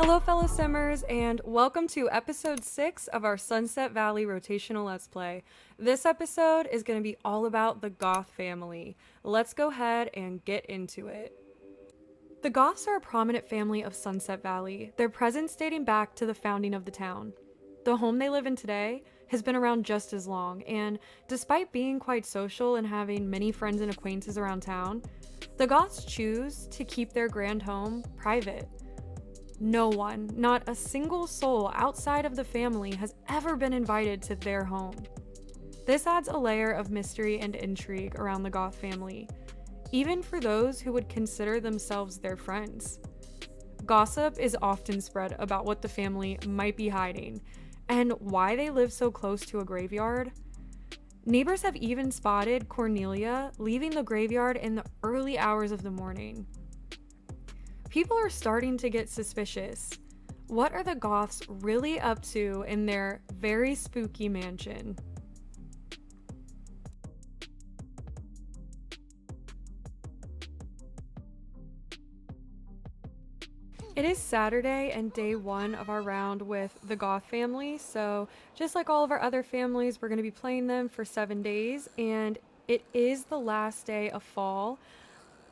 Hello fellow simmers, and welcome to episode 6 of our Sunset Valley Rotational Let's Play. This episode is going to be all about the Goth family. Let's go ahead and get into it. The Goths are a prominent family of Sunset Valley, their presence dating back to the founding of the town. The home they live in today has been around just as long, and despite being quite social and having many friends and acquaintances around town, the Goths choose to keep their grand home private. No one, not a single soul outside of the family, has ever been invited to their home. This adds a layer of mystery and intrigue around the Goth family, even for those who would consider themselves their friends. Gossip is often spread about what the family might be hiding and why they live so close to a graveyard. Neighbors have even spotted Cornelia leaving the graveyard in the early hours of the morning. People are starting to get suspicious. What are the Goths really up to in their very spooky mansion? It is Saturday and day 1 of our round with the Goth family, so just like all of our other families, we're going to be playing them for 7 days, and it is the last day of fall.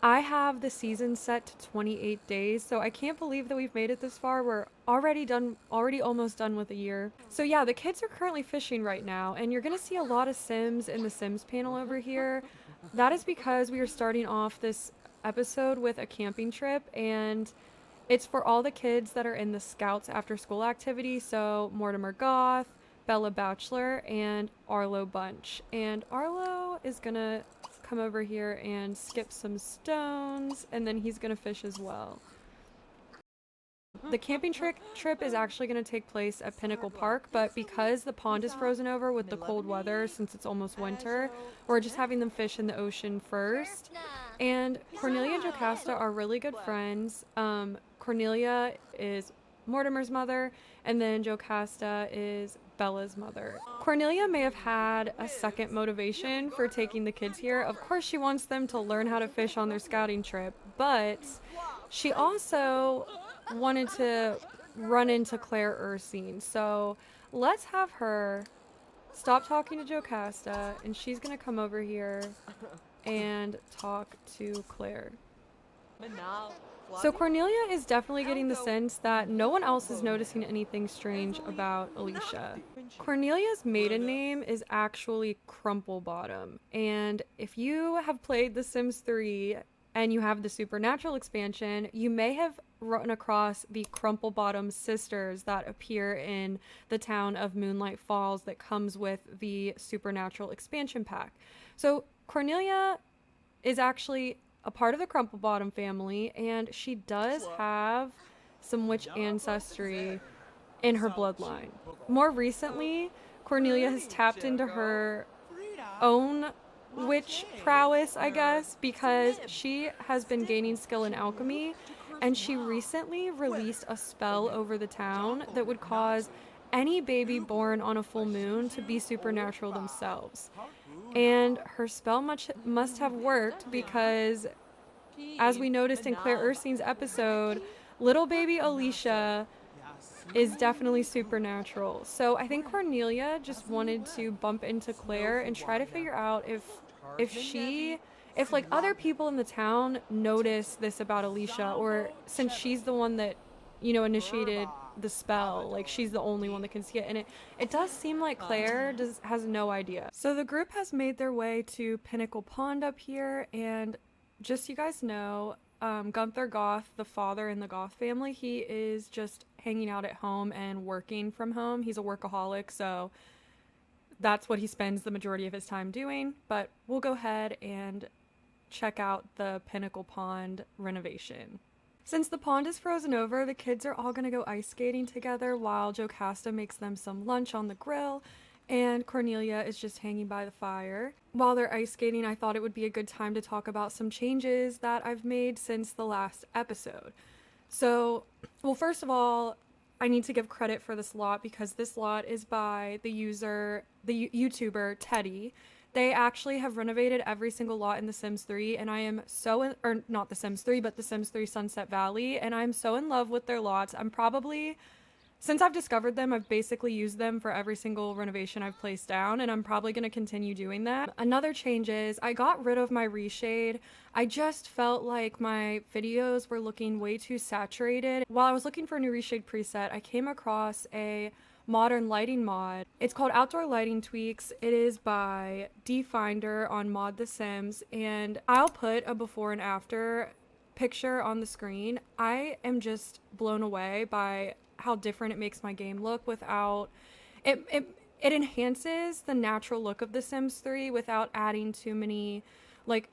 I have the season set to 28 days, so I can't believe that we've made it this far. We're already almost done with a year. So yeah, the kids are currently fishing right now, and you're gonna see a lot of Sims in the Sims panel over here. That is because we are starting off this episode with a camping trip, and it's for all the kids that are in the Scouts after school activity, so Mortimer Goth, Bella Bachelor, and Arlo Bunch. And Arlo is gonna come over here and skip some stones, and then he's gonna fish as well. The camping trip is actually going to take place at Pinochle Park, but because the pond is frozen over with the cold weather since it's almost winter, we're just having them fish in the ocean first. And Cornelia and Jocasta are really good friends. Cornelia is Mortimer's mother, and then Jocasta is Bella's mother. Cornelia may have had a second motivation for taking the kids here. Of course, she wants them to learn how to fish on their scouting trip, but she also wanted to run into Claire Ursine. So let's have her stop talking to Jocasta, and she's gonna come over here and talk to Claire. So Cornelia is definitely getting the sense that no one else is noticing anything strange about Alicia. Cornelia's maiden name is actually Crumplebottom, and if you have played The Sims 3 and you have the Supernatural expansion, you may have run across the Crumplebottom sisters that appear in the town of Moonlight Falls that comes with the Supernatural expansion pack. So Cornelia is actually a part of the Crumplebottom family, and she does have some witch ancestry in her bloodline. More recently, Cornelia has tapped into her own witch prowess, I guess, because she has been gaining skill in alchemy, and she recently released a spell over the town that would cause any baby born on a full moon to be supernatural themselves. And her spell must have worked because, as we noticed in Claire Ursine's episode, little baby Alicia is definitely supernatural. So I think Cornelia just wanted to bump into Claire and try to figure out if like other people in the town notice this about Alicia, or since she's the one that, you know, initiated the spell, like she's the only one that can see it, and it does seem like Claire has no idea. So the group has made their way to Pinochle Pond up here, and just so you guys know, Gunther Goth, the father in the Goth family, he is just hanging out at home and working from home. He's a workaholic, so that's what he spends the majority of his time doing. But we'll go ahead and check out the Pinochle Pond renovation. Since the pond is frozen over, the kids are all gonna go ice skating together while Jocasta makes them some lunch on the grill, and Cornelia is just hanging by the fire. While they're ice skating, I thought it would be a good time to talk about some changes that I've made since the last episode. So, well, first of all, I need to give credit for this lot because this lot is by the YouTuber Tedhi. They actually have renovated every single lot in The Sims 3, and I am so in, or not The Sims 3, but The Sims 3 Sunset Valley, and I'm so in love with their lots. I'm probably, since I've discovered them, I've basically used them for every single renovation I've placed down, and I'm probably going to continue doing that. Another change is I got rid of my reshade. I just felt like my videos were looking way too saturated. While I was looking for a new reshade preset, I came across a modern lighting mod. It's called Outdoor Lighting Tweaks. It is by dDefinder on ModTheSims, and I'll put a before and after picture on the screen. I am just blown away by how different it makes my game look without it enhances the natural look of The Sims 3 without adding too many like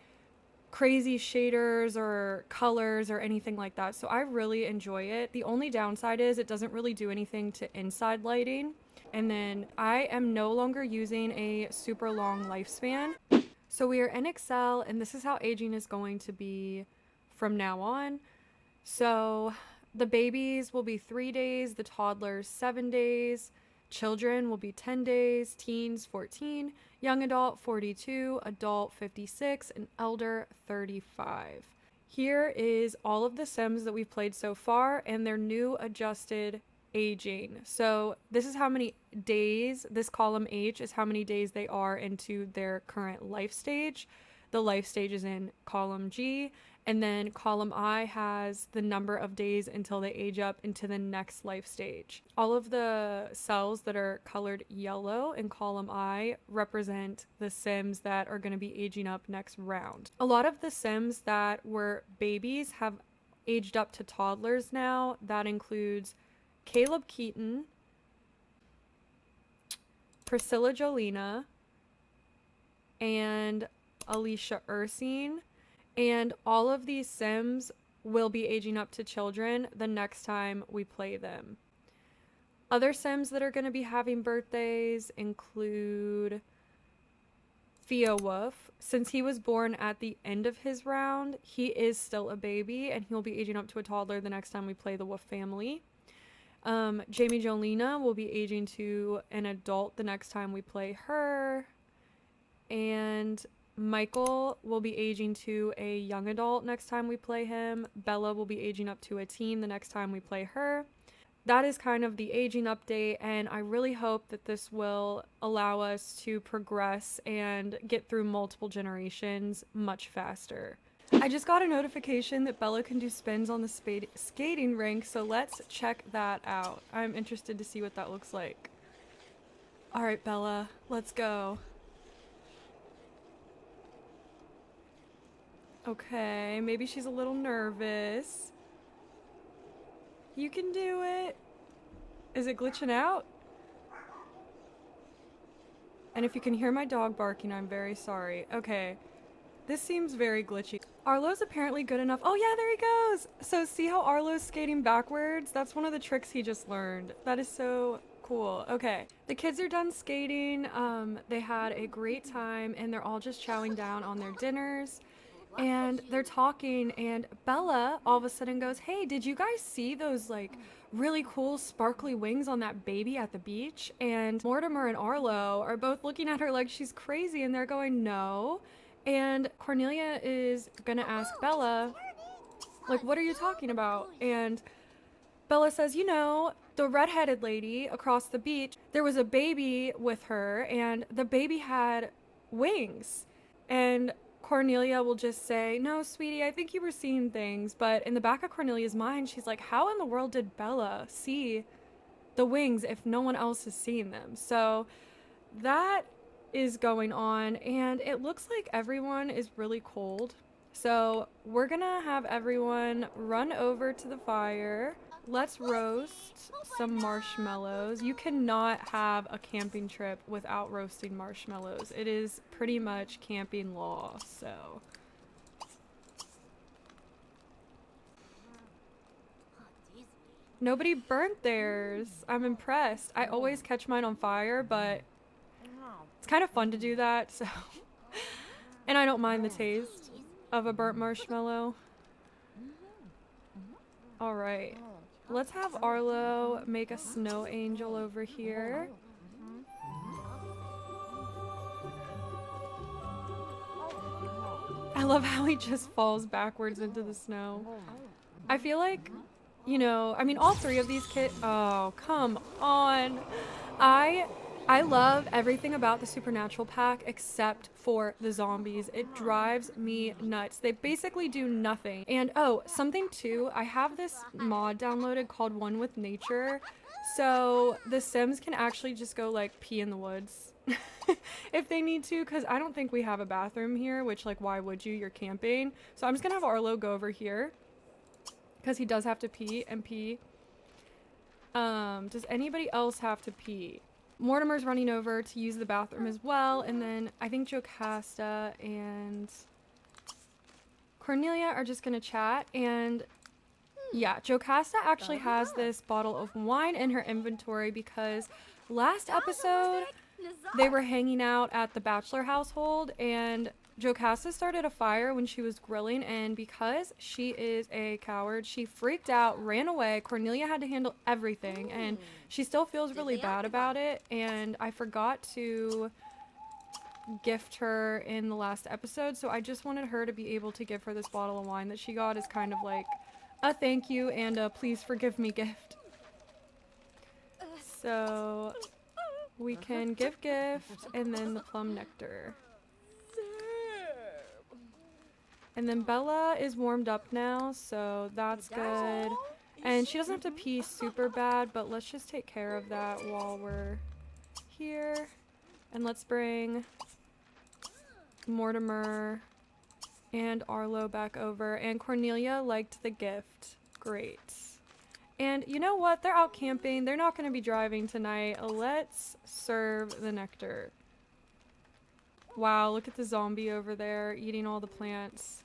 crazy shaders or colors or anything like that. So I really enjoy it. The only downside is it doesn't really do anything to inside lighting. And then I am no longer using a super long lifespan. So we are in Excel, and this is how aging is going to be from now on. So the babies will be 3 days, the toddlers 7 days, children will be 10 days, teens 14, young adult 42, adult 56, and elder 35. Here is all of the Sims that we've played so far and their new adjusted aging. So this is how many days, this column H is how many days they are into their current life stage. The life stage is in column G, and then column I has the number of days until they age up into the next life stage. All of the cells that are colored yellow in column I represent the Sims that are going to be aging up next round. A lot of the Sims that were babies have aged up to toddlers now. That includes Caleb Keaton, Priscilla Jolena, and Alicia Ursine. And all of these Sims will be aging up to children the next time we play them. Other Sims that are going to be having birthdays include Theo Wolf. Since he was born at the end of his round, he is still a baby, and he'll be aging up to a toddler the next time we play the Wolf family. Jamie Jolena will be aging to an adult the next time we play her. And Michael will be aging to a young adult next time we play him. Bella will be aging up to a teen the next time we play her. That is kind of the aging update, and I really hope that this will allow us to progress and get through multiple generations much faster. I just got a notification that Bella can do spins on the skating rink, so let's check that out. I'm interested to see what that looks like. Alright, Bella, let's go. Okay, maybe she's a little nervous. You can do it. Is it glitching out? And if you can hear my dog barking, I'm very sorry. Okay, this seems very glitchy. Arlo's apparently good enough. Oh yeah, there he goes. So see how Arlo's skating backwards? That's one of the tricks he just learned. That is so cool. Okay, the kids are done skating. They had a great time, and they're all just chowing down on their dinners. And they're talking, and Bella all of a sudden goes, "Hey, did you guys see those like really cool sparkly wings on that baby at the beach?" And Mortimer and Arlo are both looking at her like she's crazy, and they're going, "No." And Cornelia is gonna ask Bella, like, "What are you talking about?" And Bella says, "You know, the redheaded lady across the beach, there was a baby with her, and the baby had wings." And Cornelia will just say, "No, sweetie, I think you were seeing things." But in the back of Cornelia's mind, she's like, how in the world did Bella see the wings if no one else is seeing them? So that is going on, and it looks like everyone is really cold. So we're gonna have everyone run over to the fire. Let's roast some marshmallows. You cannot have a camping trip without roasting marshmallows. It is pretty much camping law, so. Nobody burnt theirs. I'm impressed. I always catch mine on fire, but it's kind of fun to do that, so. And I don't mind the taste of a burnt marshmallow. All right. Let's have Arlo make a snow angel over here. love how he just falls backwards into the snow. I feel like, you know, I mean, all three of these kids. Oh, come on. I love everything about the Supernatural pack except for the zombies. It drives me nuts. They basically do nothing. And oh, something too, I have this mod downloaded called One with Nature. So the Sims can actually just go like pee in the woods if they need to, because I don't think we have a bathroom here, which like why would you? You're camping. So I'm just gonna have Arlo go over here because he does have to pee and pee. Does anybody else have to pee? Mortimer's running over to use the bathroom as well, and then I think Jocasta and Cornelia are just gonna chat. And yeah, Jocasta actually has this bottle of wine in her inventory because last episode they were hanging out at the bachelor household and Jocasta started a fire when she was grilling, and because she is a coward, she freaked out, ran away. Cornelia had to handle everything, and she still feels really bad about it, and I forgot to gift her in the last episode, so I just wanted her to be able to give her this bottle of wine that she got as kind of like a thank you and a please forgive me gift. So we can give gift and then the plum nectar. And then Bella is warmed up now, so that's good. And she doesn't have to pee super bad, but let's just take care of that while we're here. And let's bring Mortimer and Arlo back over. And Cornelia liked the gift. Great. And you know what? They're out camping. They're not going to be driving tonight. Let's serve the nectar. Wow, look at the zombie over there eating all the plants.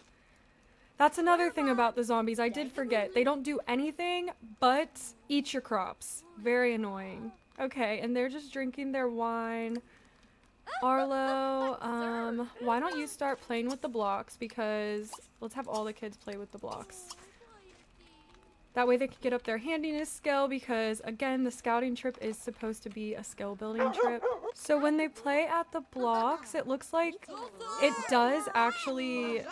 That's another thing about the zombies. I did forget. They don't do anything but eat your crops. Very annoying. Okay, and they're just drinking their wine. Arlo, why don't you start playing with the blocks, because let's have all the kids play with the blocks. That way they can get up their handiness skill, because again, the scouting trip is supposed to be a skill building trip. So when they play at the blocks, it looks like it does actually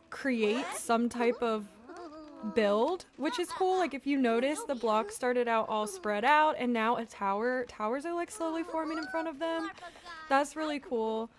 create some type of build, which is cool. Like if you notice, the blocks started out all spread out and now a towers are like slowly forming in front of them. That's really cool.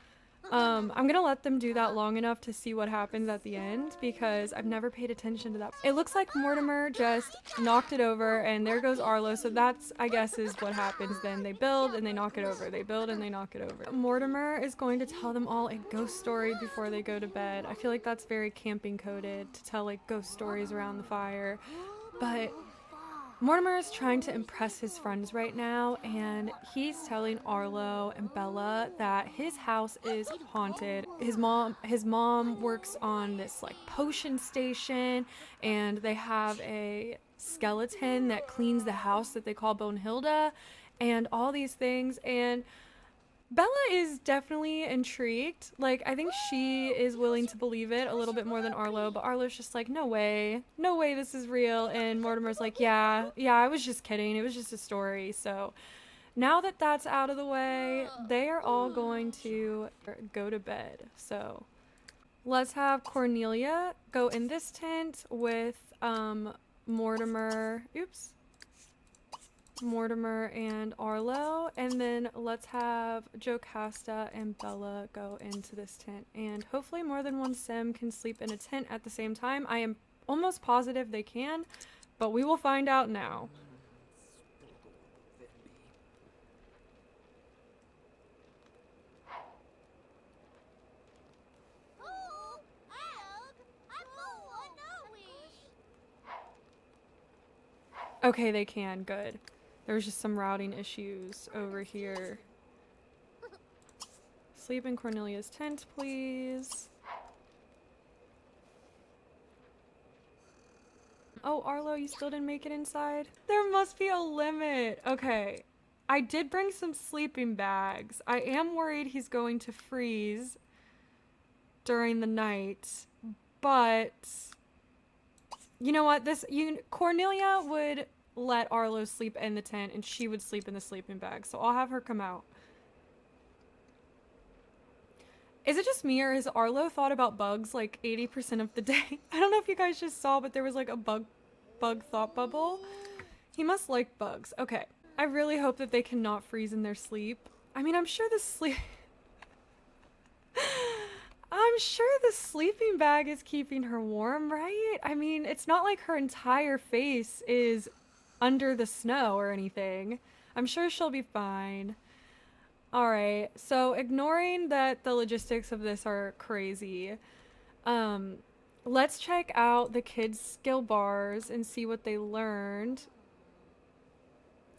I'm gonna let them do that long enough to see what happens at the end, because I've never paid attention to that. It looks like Mortimer just knocked it over, and there goes Arlo, so that's, I guess, is what happens then. They build and they knock it over. They build and they knock it over. Mortimer is going to tell them all a ghost story before they go to bed. I feel like that's very camping coded, to tell like ghost stories around the fire. But Mortimer is trying to impress his friends right now, and he's telling Arlo and Bella that his house is haunted. His mom works on this like potion station, and they have a skeleton that cleans the house that they call Bonehilda, and all these things. And Bella is definitely intrigued. Like, I think she is willing to believe it a little bit more than Arlo, but Arlo's just like, no way this is real. And Mortimer's like, yeah, I was just kidding. It was just a story. So now that that's out of the way, they are all going to go to bed. So let's have Cornelia go in this tent with Mortimer and Arlo, and then let's have Jocasta and Bella go into this tent, and hopefully more than one sim can sleep in a tent at the same time. I am almost positive they can, but we will find out now. Okay, they can. Good. There was just some routing issues over here. Sleep in Cornelia's tent, please. Oh, Arlo, you still didn't make it inside? There must be a limit. Okay. I did bring some sleeping bags. I am worried he's going to freeze during the night, but you know what? Cornelia would let Arlo sleep in the tent, and she would sleep in the sleeping bag. So I'll have her come out. Is it just me or has Arlo thought about bugs like 80% of the day? I don't know if you guys just saw, but there was like a bug thought bubble. He must like bugs. Okay. I really hope that they cannot freeze in their sleep. I mean, I'm sure the sleeping bag is keeping her warm, right? I mean, it's not like her entire face is under the snow or anything. I'm sure she'll be fine. All right. So, ignoring that the logistics of this are crazy, um, let's check out the kids' skill bars and see what they learned.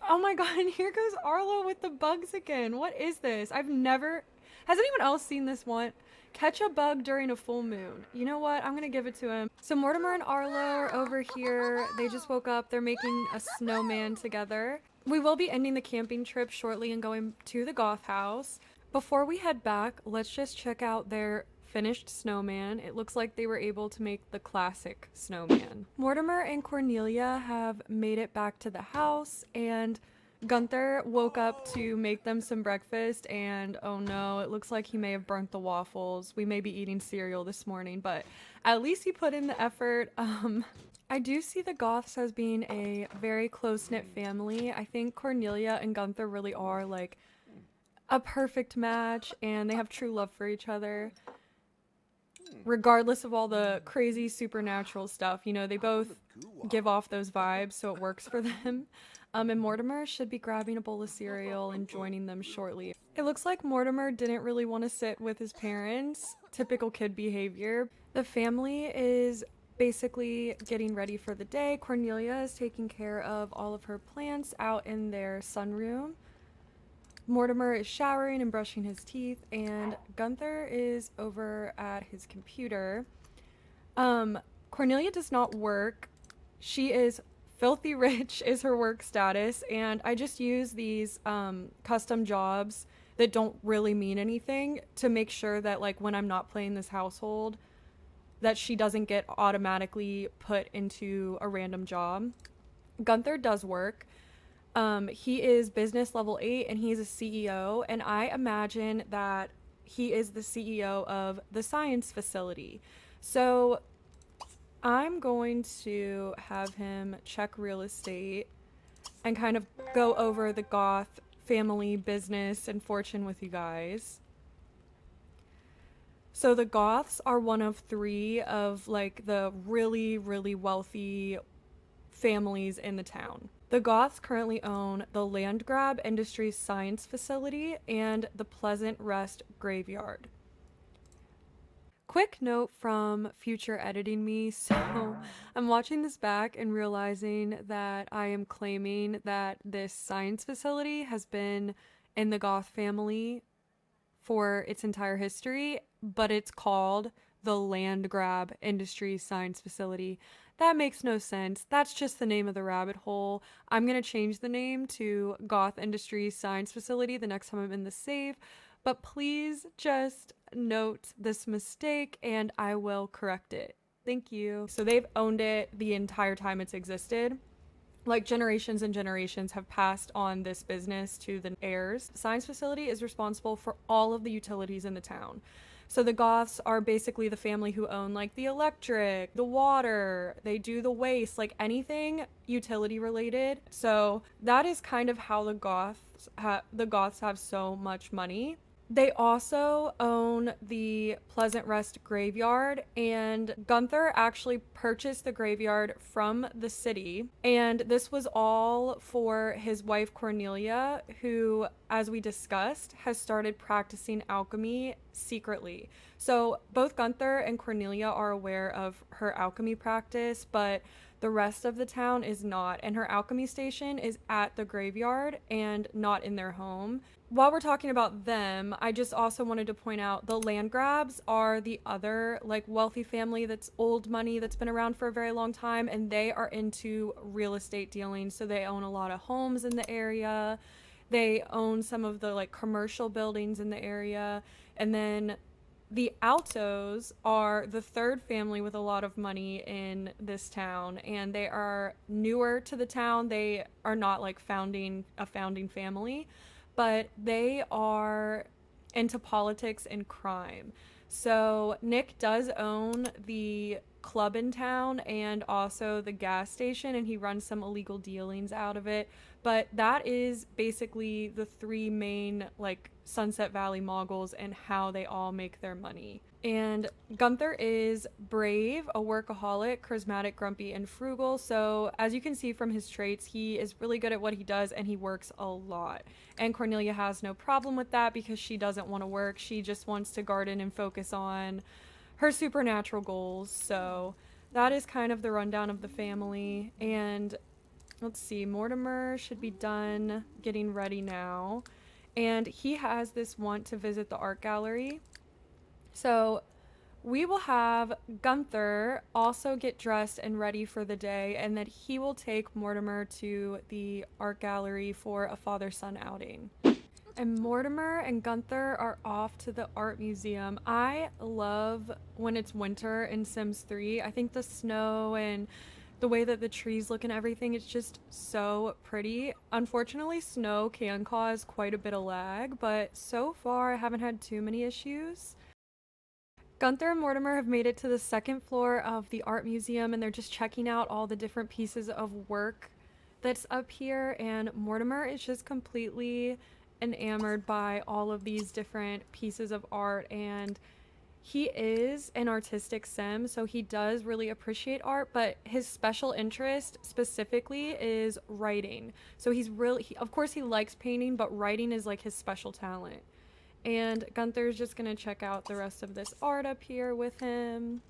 Oh my god, and here goes Arlo with the bugs again. What is this? Has anyone else seen this one? Catch a bug during a full moon. You know what? I'm gonna give it to him. So Mortimer and Arlo are over here. They just woke up. They're making a snowman together. We will be ending the camping trip shortly and going to the Goth house. Before we head back, let's just check out their finished snowman. It looks like they were able to make the classic snowman. Mortimer and Cornelia have made it back to the house, and Gunther woke up to make them some breakfast, and oh no, it looks like he may have burnt the waffles. We may be eating cereal this morning, but at least he put in the effort. I do see the Goths as being a very close-knit family. I think Cornelia and Gunther really are like a perfect match, and they have true love for each other. Regardless of all the crazy supernatural stuff, you know, they both give off those vibes, so it works for them. And Mortimer should be grabbing a bowl of cereal and joining them shortly. It looks like Mortimer didn't really want to sit with his parents. Typical kid behavior. The family is basically getting ready for the day. Cornelia is taking care of all of her plants out in their sunroom. Mortimer is showering and brushing his teeth, and Gunther is over at his computer. Cornelia does not work. She is filthy rich is her work status, and I just use these custom jobs that don't really mean anything to make sure that like when I'm not playing this household that she doesn't get automatically put into a random job. Gunther does work. He is business level 8 and he's a CEO, and I imagine that he is the CEO of the science facility. So I'm going to have him check real estate and kind of go over the Goth family business and fortune with you guys. So the Goths are one of 3 of like the really, really wealthy families in the town. The Goths currently own the Landgrab Industries Science Facility and the Pleasant Rest Graveyard. Quick note from future editing me, so I'm watching this back and realizing that I am claiming that this science facility has been in the Goth family for its entire history, but it's called the Landgrab Industries Science Facility. That makes no sense. That's just the name of the rabbit hole. I'm going to change the name to Goth Industries Science Facility the next time I'm in the save, but please just note this mistake and I will correct it. Thank you. So they've owned it the entire time it's existed. Like generations and generations have passed on this business to the heirs. The science facility is responsible for all of the utilities in the town. So the Goths are basically the family who own like the electric, the water, they do the waste, like anything utility related. So that is kind of how the Goths have so much money. They also own the Pleasant Rest Graveyard, and Gunther actually purchased the graveyard from the city. And this was all for his wife Cornelia, who, as we discussed, has started practicing alchemy secretly. So both Gunther and Cornelia are aware of her alchemy practice, but the rest of the town is not, and her alchemy station is at the graveyard and not in their home. While we're talking about them, I just also wanted to point out the Landgrabs are the other like wealthy family that's old money that's been around for a very long time, and they are into real estate dealing. So they own a lot of homes in the area. They own some of the like commercial buildings in the area. And then the Altos are the 3rd family with a lot of money in this town, and they are newer to the town. They are not like a founding family, but they are into politics and crime. So Nick does own the club in town and also the gas station, and he runs some illegal dealings out of it. But that is basically the three main like Sunset Valley moguls and how they all make their money. And Gunther is brave, a workaholic, charismatic, grumpy, and frugal. So as you can see from his traits, he is really good at what he does and he works a lot. And Cornelia has no problem with that because she doesn't want to work. She just wants to garden and focus on her supernatural goals. So that is kind of the rundown of the family. And let's see, Mortimer should be done getting ready now. And he has this want to visit the art gallery. So we will have Gunther also get dressed and ready for the day, and that he will take Mortimer to the art gallery for a father-son outing. And Mortimer and Gunther are off to the art museum. I love when it's winter in Sims 3. I think the snow and the way that the trees look and everything, it's just so pretty. Unfortunately, snow can cause quite a bit of lag, but so far I haven't had too many issues. Gunther and Mortimer have made it to the second floor of the art museum, and they're just checking out all the different pieces of work that's up here. And Mortimer is just completely enamored by all of these different pieces of art, and he is an artistic sim, so he does really appreciate art, but his special interest specifically is writing. So he's really, of course he likes painting, but writing is like his special talent. And Gunther's just gonna check out the rest of this art up here with him.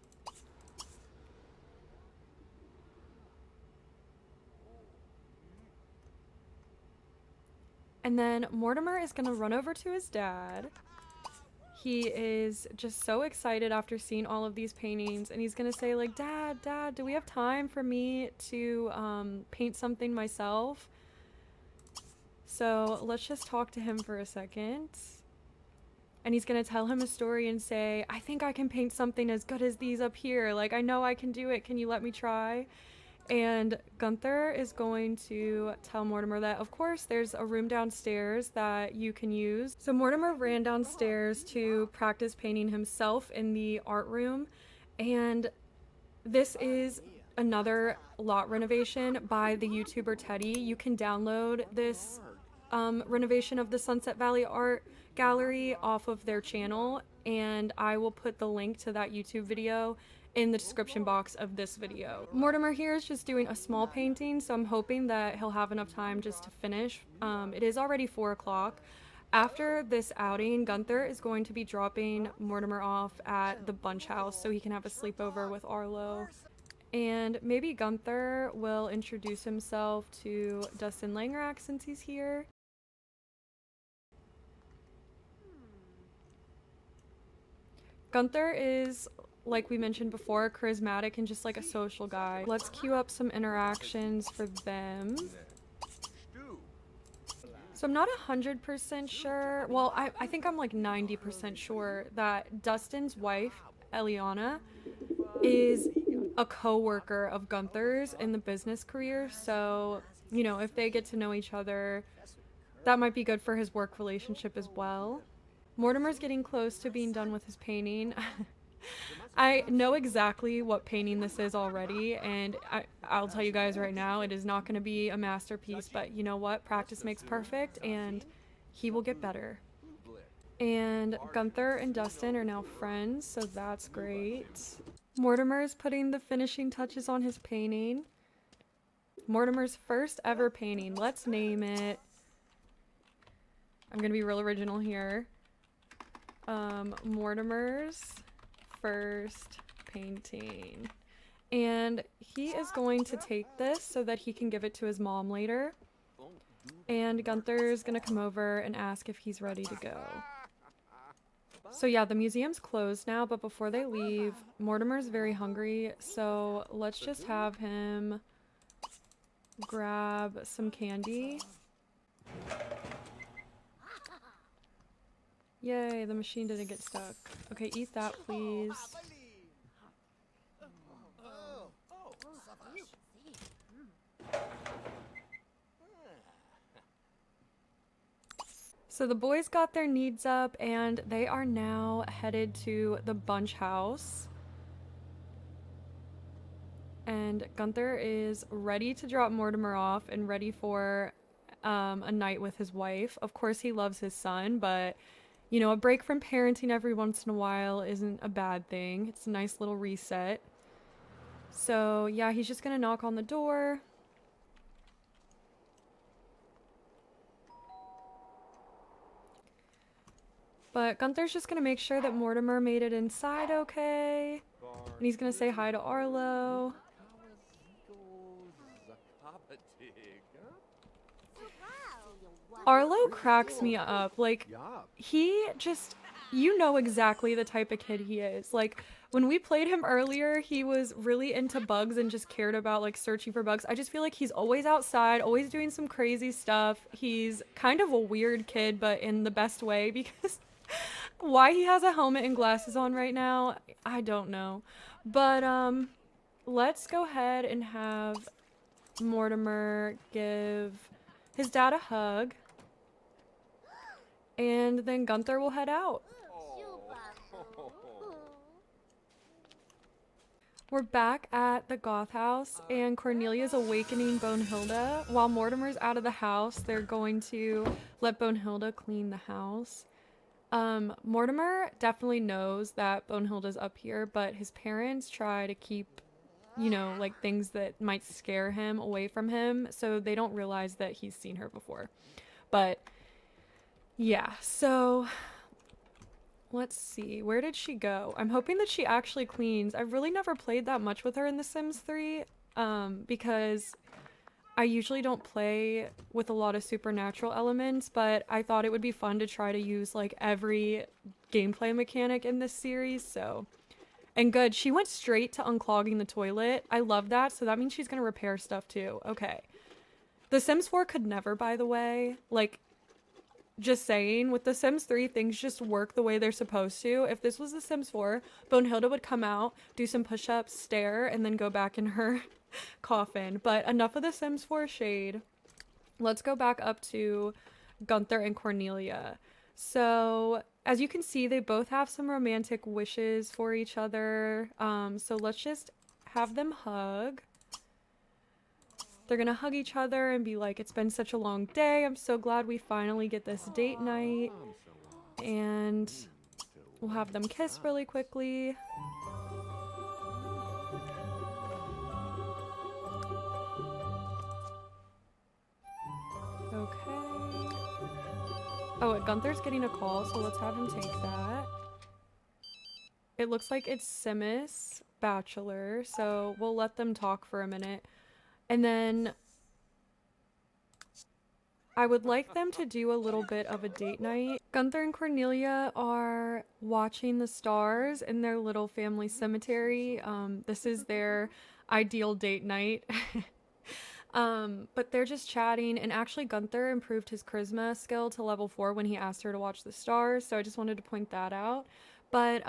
And then Mortimer is gonna run over to his dad. He is just so excited after seeing all of these paintings, and he's gonna say like, Dad, do we have time for me to paint something myself? So let's just talk to him for a second. And he's gonna tell him a story and say, I think I can paint something as good as these up here. Like, I know I can do it. Can you let me try? And Gunther is going to tell Mortimer that, of course, there's a room downstairs that you can use. So Mortimer ran downstairs to practice painting himself in the art room. And this is another lot renovation by the YouTuber Tedhi. You can download this renovation of the Sunset Valley art gallery off of their channel, and I will put the link to that YouTube video in the description box of this video. Mortimer here is just doing a small painting, so I'm hoping that he'll have enough time just to finish. It is already 4 o'clock. After this outing, Gunther is going to be dropping Mortimer off at the Bunch House so he can have a sleepover with Arlo. And maybe Gunther will introduce himself to Dustin Langrak since he's here. Gunther is, like we mentioned before, charismatic and just like a social guy. Let's queue up some interactions for them. So I'm not 100% sure, well, I think I'm like 90% sure that Dustin's wife, Eliana, is a co-worker of Gunther's in the business career. So, you know, if they get to know each other, that might be good for his work relationship as well. Mortimer's getting close to being done with his painting. I know exactly what painting this is already, and I'll tell you guys right now, it is not going to be a masterpiece, but you know what? Practice makes perfect, and he will get better. And Gunther and Dustin are now friends, so that's great. Mortimer is putting the finishing touches on his painting. Mortimer's first ever painting. Let's name it. I'm going to be real original here. Mortimer's first painting. And he is going to take this so that he can give it to his mom later. And Gunther's gonna come over and ask if he's ready to go. So yeah, the museum's closed now, but before they leave, Mortimer's very hungry, so let's just have him grab some candy. Yay, the machine didn't get stuck. Okay, eat that, please. So the boys got their needs up and they are now headed to the bunch house. And Gunther is ready to drop Mortimer off and ready for a night with his wife. Of course, he loves his son, but you know, a break from parenting every once in a while isn't a bad thing. It's a nice little reset. So yeah, he's just gonna knock on the door. But Gunther's just gonna make sure that Mortimer made it inside okay. And he's gonna say hi to Arlo. Arlo cracks me up. Like, he just, you know exactly the type of kid he is. Like, when we played him earlier, he was really into bugs and just cared about, like, searching for bugs. I just feel like he's always outside, always doing some crazy stuff. He's kind of a weird kid, but in the best way, because why he has a helmet and glasses on right now, I don't know. But, let's go ahead and have Mortimer give his dad a hug. And then Gunther will head out. We're back at the Goth house, and Cornelia's awakening Bonehilda. While Mortimer's out of the house, they're going to let Bonehilda clean the house. Mortimer definitely knows that Bonehilda's up here, but his parents try to keep, you know, like things that might scare him away from him, so they don't realize that he's seen her before. But yeah, so let's see. Where did she go? I'm hoping that she actually cleans. I've really never played that much with her in The Sims 3 because I usually don't play with a lot of supernatural elements, but I thought it would be fun to try to use like every gameplay mechanic in this series, so. And good, she went straight to unclogging the toilet. I love that, so that means she's gonna repair stuff too. Okay. The Sims 4 could never, by the way. Like, just saying, with The Sims 3, things just work the way they're supposed to. If this was The Sims 4, Bonehilda would come out, do some push-ups, stare, and then go back in her coffin. But enough of The Sims 4 shade. Let's go back up to Gunther and Cornelia. So, as you can see, they both have some romantic wishes for each other. So let's just have them hug. They're gonna hug each other and be like, it's been such a long day. I'm so glad we finally get this date night. And we'll have them kiss really quickly. Okay. Oh, Gunther's getting a call, so let's have him take that. It looks like it's Simus, Bachelor, so we'll let them talk for a minute. And then I would like them to do a little bit of a date night. Gunther and Cornelia are watching the stars in their little family cemetery. This is their ideal date night. But they're just chatting, and actually Gunther improved his charisma skill to level 4 when he asked her to watch the stars, so I just wanted to point that out. But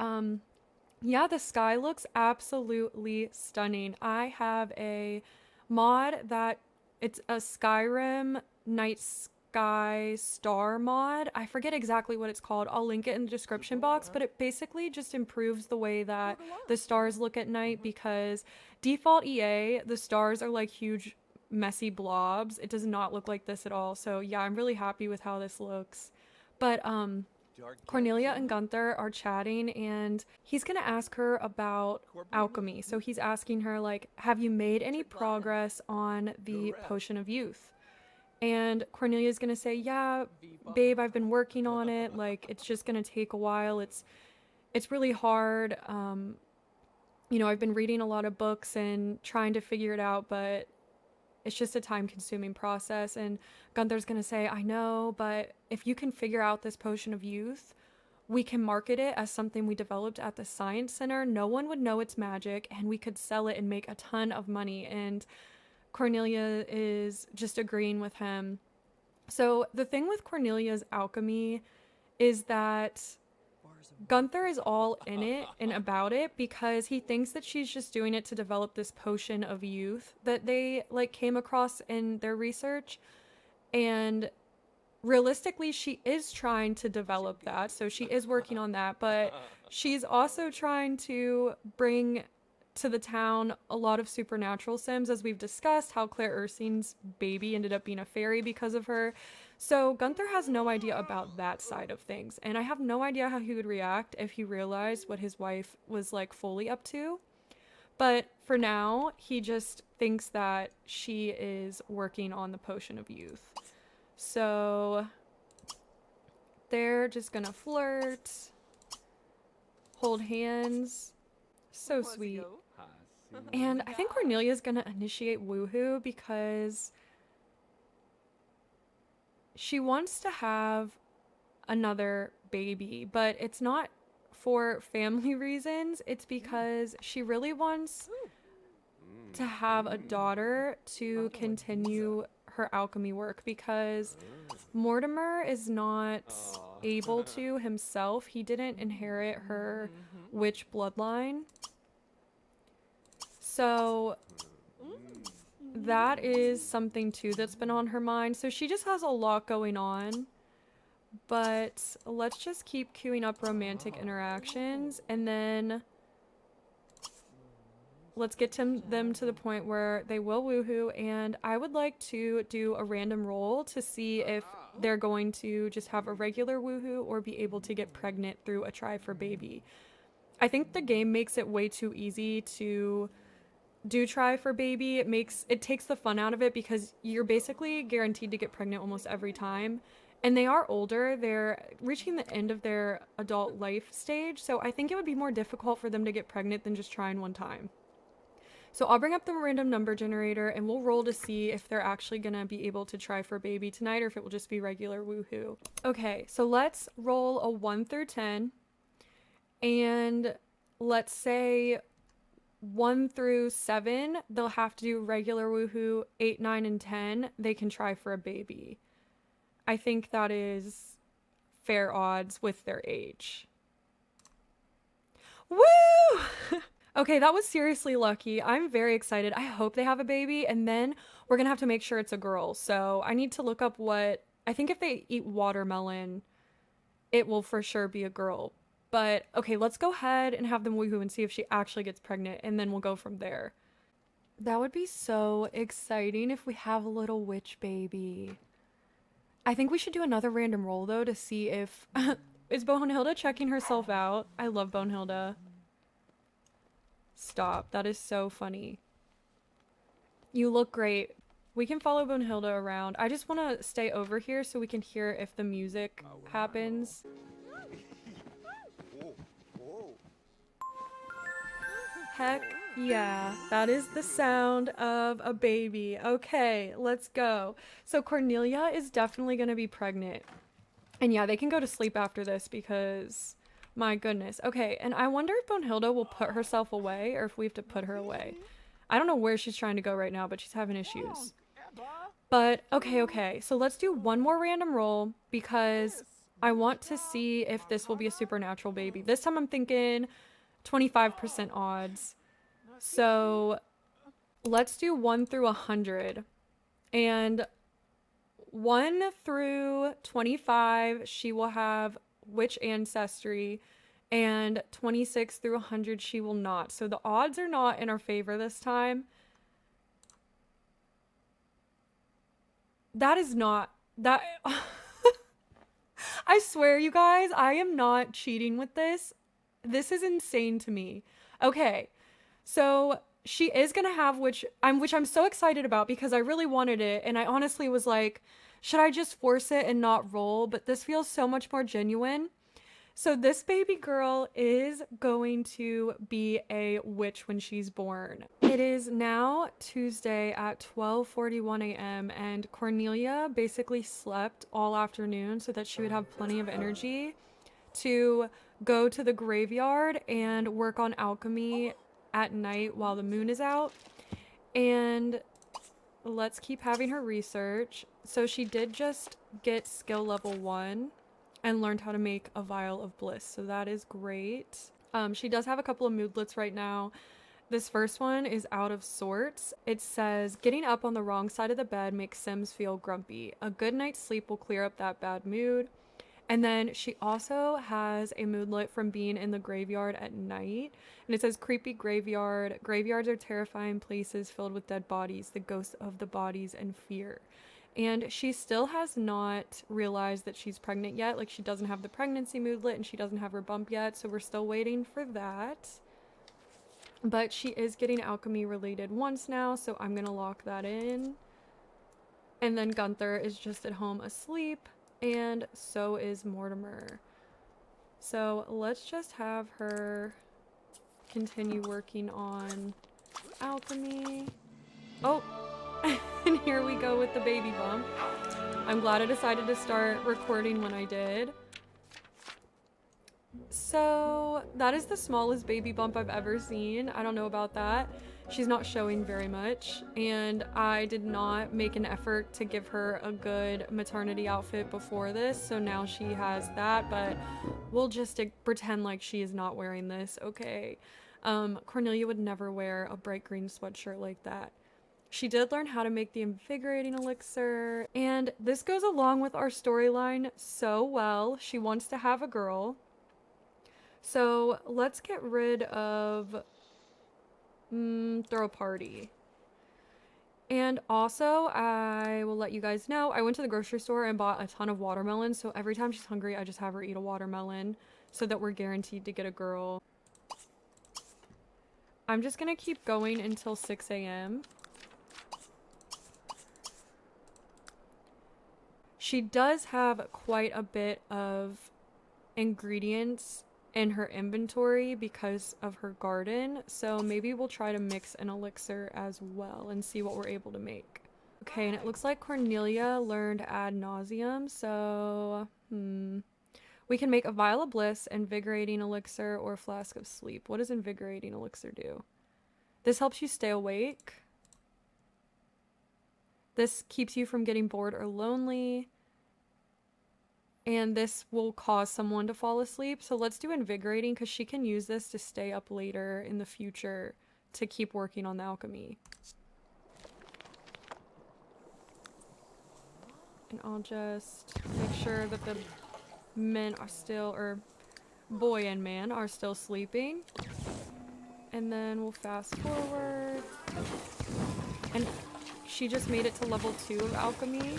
yeah, the sky looks absolutely stunning. I have a mod that it's a Skyrim night sky star mod. I forget exactly what it's called. I'll link it in the description box, but it basically just improves the way that the stars look at night, because default EA, the stars are like huge messy blobs. It does not look like this at all. So yeah, I'm really happy with how this looks. But Cornelia and Gunther are chatting, and he's gonna ask her about alchemy. So he's asking her, like, have you made any progress on the potion of youth? And Cornelia's gonna say, yeah, babe, I've been working on it. Like, it's just gonna take a while. It's really hard. You know, I've been reading a lot of books and trying to figure it out, but it's just a time-consuming process. And Gunther's gonna say, I know, but if you can figure out this potion of youth, we can market it as something we developed at the Science Center. No one would know it's magic, and we could sell it and make a ton of money. And Cornelia is just agreeing with him. So the thing with Cornelia's alchemy is that Gunther is all in it and about it, because he thinks that she's just doing it to develop this potion of youth that they like came across in their research. And realistically, she is trying to develop that. So she is working on that, but she's also trying to bring to the town a lot of supernatural sims, as we've discussed how Claire Ursine's baby ended up being a fairy because of her. So Gunther has no idea about that side of things, and I have no idea how he would react if he realized what his wife was like fully up to. But for now, he just thinks that she is working on the potion of youth. So they're just gonna flirt, hold hands. So sweet. And I think Cornelia's gonna initiate woohoo because she wants to have another baby, but it's not for family reasons. It's because she really wants to have a daughter to continue her alchemy work, because Mortimer is not able to himself. He didn't inherit her witch bloodline. So that is something too that's been on her mind. So she just has a lot going on. But let's just keep queuing up romantic interactions, and then let's get them to the point where they will woohoo. And I would like to do a random roll to see if they're going to just have a regular woohoo or be able to get pregnant through a try for baby. I think the game makes it way too easy to do try for baby. It takes the fun out of it because you're basically guaranteed to get pregnant almost every time. And they are older, they're reaching the end of their adult life stage, so I think it would be more difficult for them to get pregnant than just trying one time. So I'll bring up the random number generator and we'll roll to see if they're actually gonna be able to try for baby tonight or if it will just be regular woohoo. Okay, so let's roll a 1 through 10, and let's say 1 through 7, they'll have to do regular woohoo. 8, 9, and 10, they can try for a baby. I think that is fair odds with their age. Woo! Okay, that was seriously lucky. I'm very excited. I hope they have a baby, and then we're gonna have to make sure it's a girl. So I need to look up what... I think if they eat watermelon, it will for sure be a girl. But okay, let's go ahead and have them woohoo and see if she actually gets pregnant, and then we'll go from there. That would be so exciting if we have a little witch baby. I think we should do another random roll though to see if... Is Bohenhilda checking herself out? I love Bohenhilda. Stop. That is so funny. You look great. We can follow Bohenhilda around. I just want to stay over here so we can hear if the music happens. Heck yeah, that is the sound of a baby. Okay, let's go. So Cornelia is definitely going to be pregnant. And yeah, they can go to sleep after this because, my goodness. Okay, and I wonder if Bohenhilda will put herself away or if we have to put her away. I don't know where she's trying to go right now, but she's having issues. But okay, so let's do one more random roll because I want to see if this will be a supernatural baby. This time I'm thinking 25% odds. So let's do 1 through 100. And 1 through 25, she will have witch ancestry, and 26 through 100, she will not. So the odds are not in our favor this time. That is not... that... I swear, you guys, I am not cheating with this. This is insane to me. Okay, so she is gonna have which I'm so excited about because I really wanted it, and I honestly was like, should I just force it and not roll? But this feels so much more genuine. So this baby girl is going to be a witch when she's born. It is now Tuesday at 12:41 a.m. and Cornelia basically slept all afternoon so that she would have plenty of energy to go to the graveyard and work on alchemy at night while the moon is out. And let's keep having her research. So she did just get skill level 1 and learned how to make a vial of bliss, so that is great. She does have a couple of moodlets right now, This first one is out of sorts. It says, getting up on the wrong side of the bed makes Sims feel grumpy. A good night's sleep will clear up that bad mood. And then she also has a moodlet from being in the graveyard at night. And it says, creepy graveyard. Graveyards are terrifying places filled with dead bodies, the ghosts of the bodies, and fear. And she still has not realized that she's pregnant yet. Like, she doesn't have the pregnancy moodlet and she doesn't have her bump yet. So we're still waiting for that. But she is getting alchemy related once now, so I'm gonna lock that in. And then Gunther is just at home asleep, and so is Mortimer. So let's just have her continue working on alchemy. Oh, and here we go with the baby bump. I'm glad I decided to start recording when I did. So that is the smallest baby bump I've ever seen. I don't know about that. She's not showing very much, and I did not make an effort to give her a good maternity outfit before this, so now she has that, but we'll just pretend like she is not wearing this, okay? Cornelia would never wear a bright green sweatshirt like that. She did learn how to make the invigorating elixir, and this goes along with our storyline so well. She wants to have a girl. So let's get rid of throw a party. And also, I will let you guys know, I went to the grocery store and bought a ton of watermelons. So every time she's hungry, I just have her eat a watermelon so that we're guaranteed to get a girl. I'm just gonna keep going until 6 a.m. She does have quite a bit of ingredients in her inventory because of her garden, so maybe we'll try to mix an elixir as well and see what we're able to make. Okay, and it looks like Cornelia learned ad nauseum, so we can make a vial of bliss, invigorating elixir, or flask of sleep. What does invigorating elixir do? This helps you stay awake. This keeps you from getting bored or lonely. And this will cause someone to fall asleep. So let's do invigorating because she can use this to stay up later in the future to keep working on the alchemy. And I'll just make sure that the men are still, or boy and man are still sleeping. And then we'll fast forward. And she just made it to level 2 of alchemy.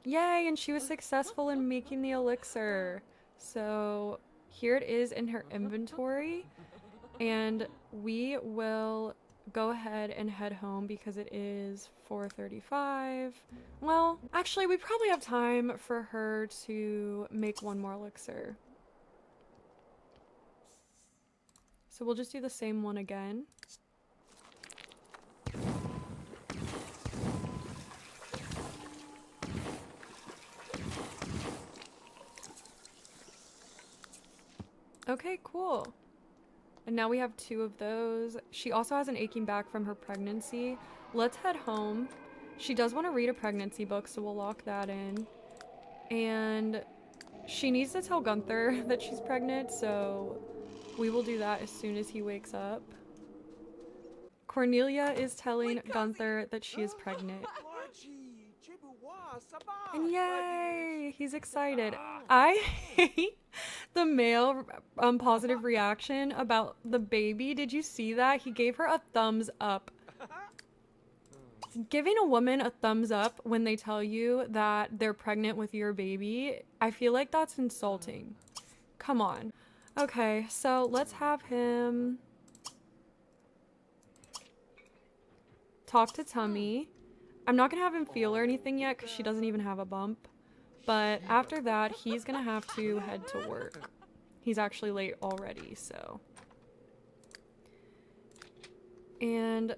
Yay, and she was successful in making the elixir. So here it is in her inventory, and we will go ahead and head home because it is 4:35. Well, actually, we probably have time for her to make one more elixir. So we'll just do the same one again. Okay, cool. And now we have 2 of those. She also has an aching back from her pregnancy. Let's head home. She does want to read a pregnancy book, so we'll lock that in. And she needs to tell Gunther that she's pregnant, so we will do that as soon as he wakes up. Cornelia is telling Gunther that she is pregnant. And yay! He's excited. I hate the male positive reaction about the baby. Did you see that? He gave her a thumbs up. Giving a woman a thumbs up when they tell you that they're pregnant with your baby, I feel like that's insulting. Come on. Okay, so let's have him talk to Tummy. I'm not gonna have him feel or anything yet because she doesn't even have a bump. But after that, he's gonna have to head to work. He's actually late already, so. And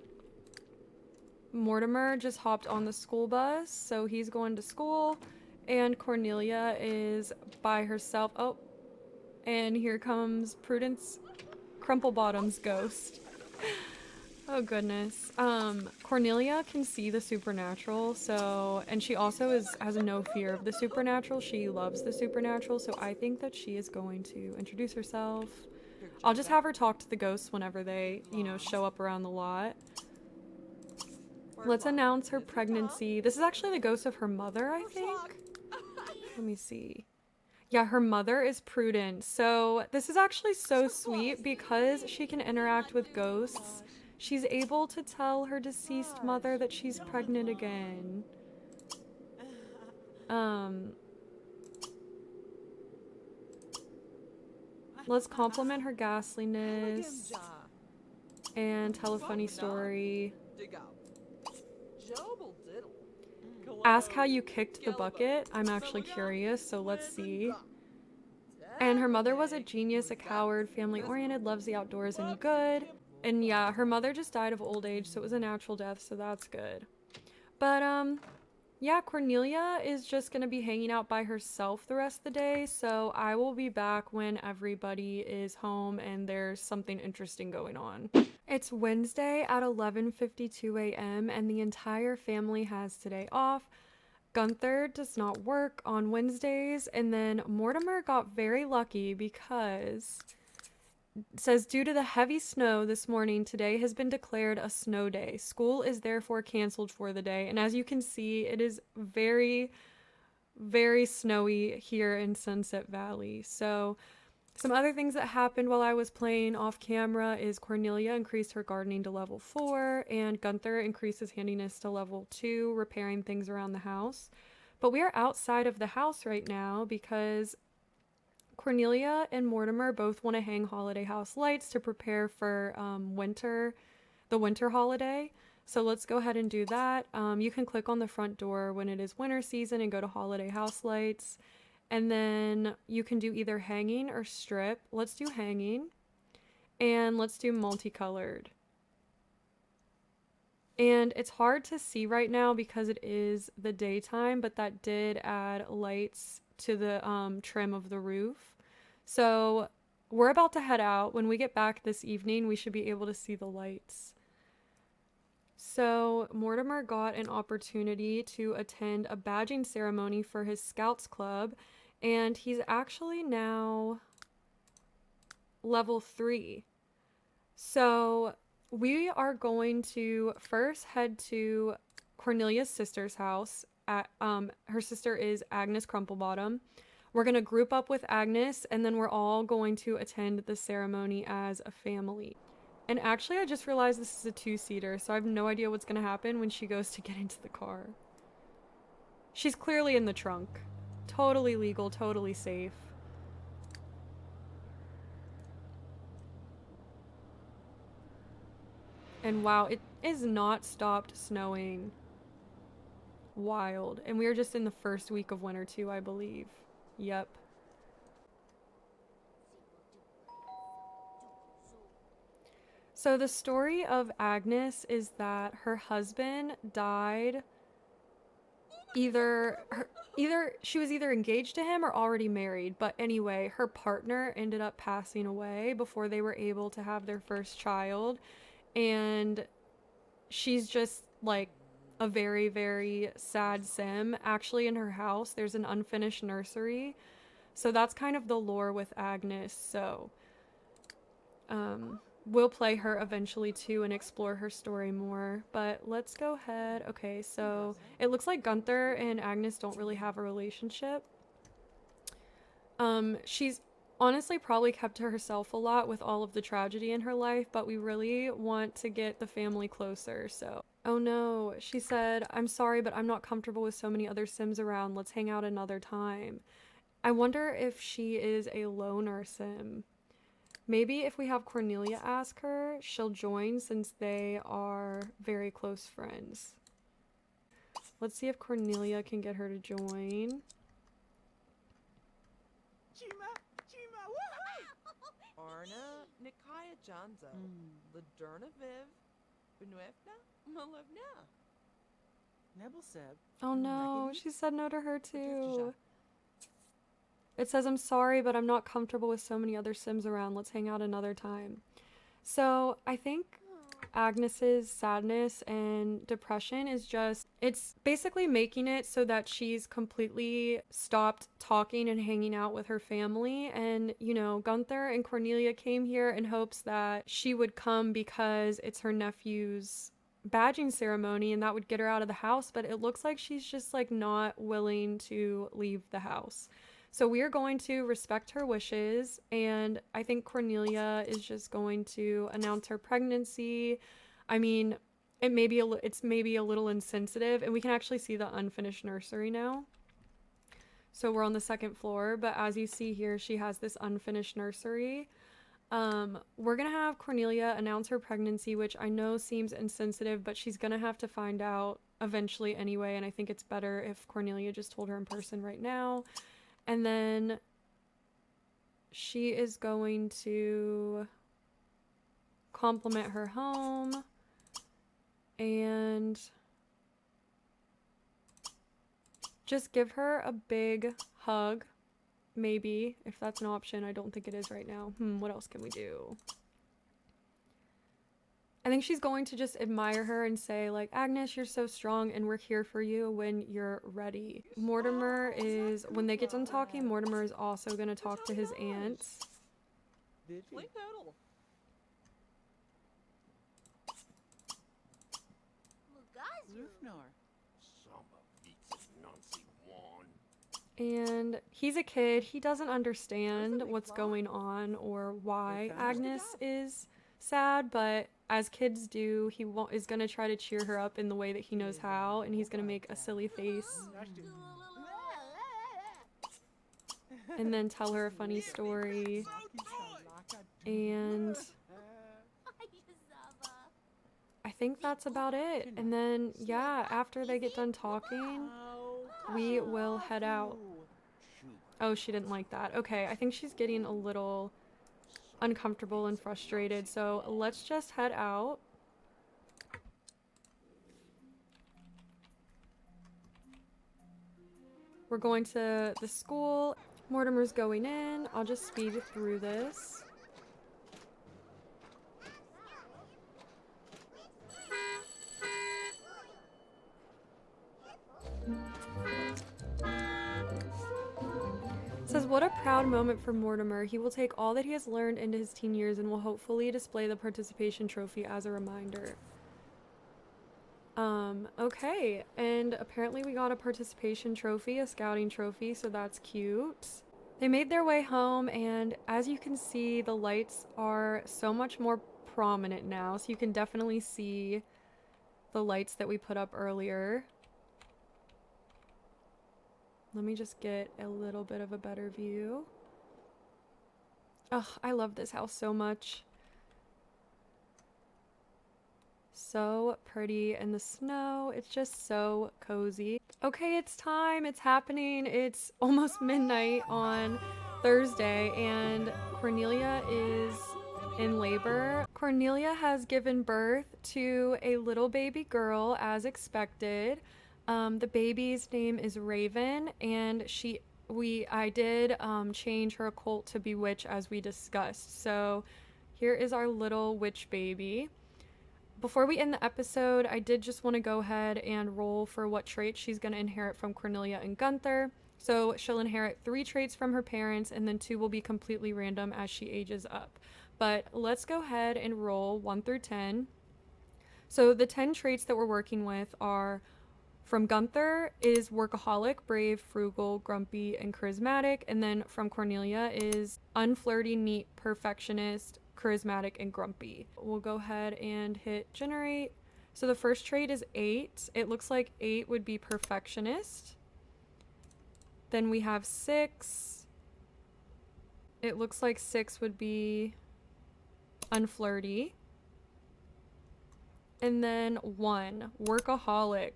Mortimer just hopped on the school bus, so he's going to school. And Cornelia is by herself. Oh, and here comes Prudence Crumplebottom's ghost. Oh goodness. Cornelia can see the supernatural, so, and she also has no fear of the supernatural. She loves the supernatural, so I think that she is going to introduce herself. I'll just have her talk to the ghosts whenever they, you know, show up around the lot. Let's announce her pregnancy. This is actually the ghost of her mother, I think. Let me see. Yeah, her mother is Prudence. So this is actually so sweet because she can interact with ghosts. She's able to tell her deceased mother that she's pregnant again. Let's compliment her ghastliness and tell a funny story. Ask how you kicked the bucket. I'm actually curious, so let's see. And her mother was a genius, a coward, family-oriented, loves the outdoors and good. And yeah, her mother just died of old age, so it was a natural death, so that's good. But, yeah, Cornelia is just gonna be hanging out by herself the rest of the day, so I will be back when everybody is home and there's something interesting going on. It's Wednesday at 11:52 a.m. and the entire family has today off. Gunther does not work on Wednesdays, and then Mortimer got very lucky because it says due to the heavy snow this morning, today has been declared a snow day. School is therefore canceled for the day, and as you can see, it is very, very snowy here in Sunset Valley. So some other things that happened while I was playing off camera is Cornelia increased her gardening to level 4 and Gunther increased his handiness to level 2, repairing things around the house. But we are outside of the house right now because Cornelia and Mortimer both want to hang holiday house lights to prepare for the winter holiday. So let's go ahead and do that. You can click on the front door when it is winter season and go to holiday house lights. And then you can do either hanging or strip. Let's do hanging. And let's do multicolored. And it's hard to see right now because it is the daytime, but that did add lights to the trim of the roof. So we're about to head out. When we get back this evening, we should be able to see the lights. So Mortimer got an opportunity to attend a badging ceremony for his Scouts Club, and he's actually now level 3. So we are going to first head to Cornelia's sister's house. Her sister is Agnes Crumplebottom. We're going to group up with Agnes, and then we're all going to attend the ceremony as a family. And actually, I just realized this is a 2-seater, so I have no idea what's going to happen when she goes to get into the car. She's clearly in the trunk. Totally legal, totally safe. And wow, it is not stopped snowing. Wild. And we are just in the first week of winter too, I believe. Yep. So the story of Agnes is that her husband died either she was either engaged to him or already married, but anyway, her partner ended up passing away before they were able to have their first child, and she's just like a very, very sad sim. Actually, in her house there's an unfinished nursery, so that's kind of the lore with Agnes. So we'll play her eventually too and explore her story more, but let's go ahead. Okay, so it looks like Gunther and Agnes don't really have a relationship. She's honestly probably kept to herself a lot with all of the tragedy in her life, but we really want to get the family closer. So oh no, she said, I'm sorry, but I'm not comfortable with so many other Sims around. Let's hang out another time. I wonder if she is a loner Sim. Maybe if we have Cornelia ask her, she'll join since they are very close friends. Let's see if Cornelia can get her to join. Arna Nikaya Janzo, Ladurna Viv, Benuevna, Malevna. Nebelseb. Oh no, she said no to her too. It says, I'm sorry, but I'm not comfortable with so many other Sims around. Let's hang out another time. So I think Agnes's sadness and depression is just, it's basically making it so that she's completely stopped talking and hanging out with her family. And, you know, Gunther and Cornelia came here in hopes that she would come because it's her nephew's badging ceremony and that would get her out of the house, but it looks like she's just like not willing to leave the house. So we are going to respect her wishes, and I think Cornelia is just going to announce her pregnancy. I mean, it's maybe a little insensitive, and we can actually see the unfinished nursery now. So we're on the second floor, but as you see here, she has this unfinished nursery. We're gonna have Cornelia announce her pregnancy, which I know seems insensitive, but she's gonna have to find out eventually anyway, and I think it's better if Cornelia just told her in person right now. And then she is going to compliment her home and just give her a big hug. Maybe, if that's an option. I don't think it is right now. What else can we do? I think she's going to just admire her and say, like, Agnes, you're so strong and we're here for you when you're ready. Mortimer is, when they get done talking, Mortimer is also going to talk to his aunts. And he's a kid. He doesn't understand what's going on or why Agnes is sad, but as kids do, he is going to try to cheer her up in the way that he knows how, and he's going to make a silly face and then tell her a funny story. And I think that's about it. And then, yeah, after they get done talking, we will head out. Oh, she didn't like that. Okay, I think she's getting a little uncomfortable and frustrated, so let's just head out. We're going to the school. Mortimer's going in. I'll just speed through this. It says, what a proud moment for Mortimer. He will take all that he has learned into his teen years and will hopefully display the participation trophy as a reminder. Okay, and apparently we got a participation trophy, a scouting trophy, so that's cute. They made their way home, and as you can see, the lights are so much more prominent now, so you can definitely see the lights that we put up earlier. Let me just get a little bit of a better view. Oh, I love this house so much. So pretty in the snow. It's just so cozy. Okay, it's time. It's happening. It's almost midnight on Thursday, and Cornelia is in labor. Cornelia has given birth to a little baby girl as expected. The baby's name is Raven, and I did change her occult to bewitch as we discussed. So here is our little witch baby. Before we end the episode, I did just want to go ahead and roll for what traits she's going to inherit from Cornelia and Gunther. So she'll inherit 3 traits from her parents, and then 2 will be completely random as she ages up. But let's go ahead and roll 1 through 10. So the 10 traits that we're working with are, from Gunther is workaholic, brave, frugal, grumpy, and charismatic. And then from Cornelia is unflirty, neat, perfectionist, charismatic, and grumpy. We'll go ahead and hit generate. So the first trait is 8. It looks like 8 would be perfectionist. Then we have 6. It looks like 6 would be unflirty. And then 1, workaholic.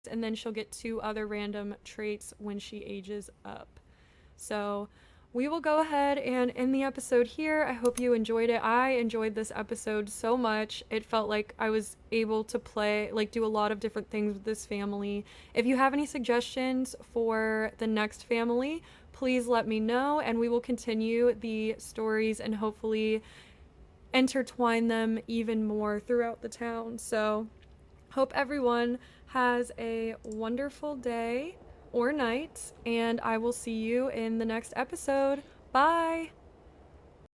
And then she'll get 2 other random traits when she ages up. So we will go ahead and end the episode here. I hope you enjoyed it. I enjoyed this episode so much. It felt like I was able to do a lot of different things with this family. If you have any suggestions for the next family, please let me know, and we will continue the stories and hopefully intertwine them even more throughout the town. So hope everyone has a wonderful day or night, and I will see you in the next episode. Bye!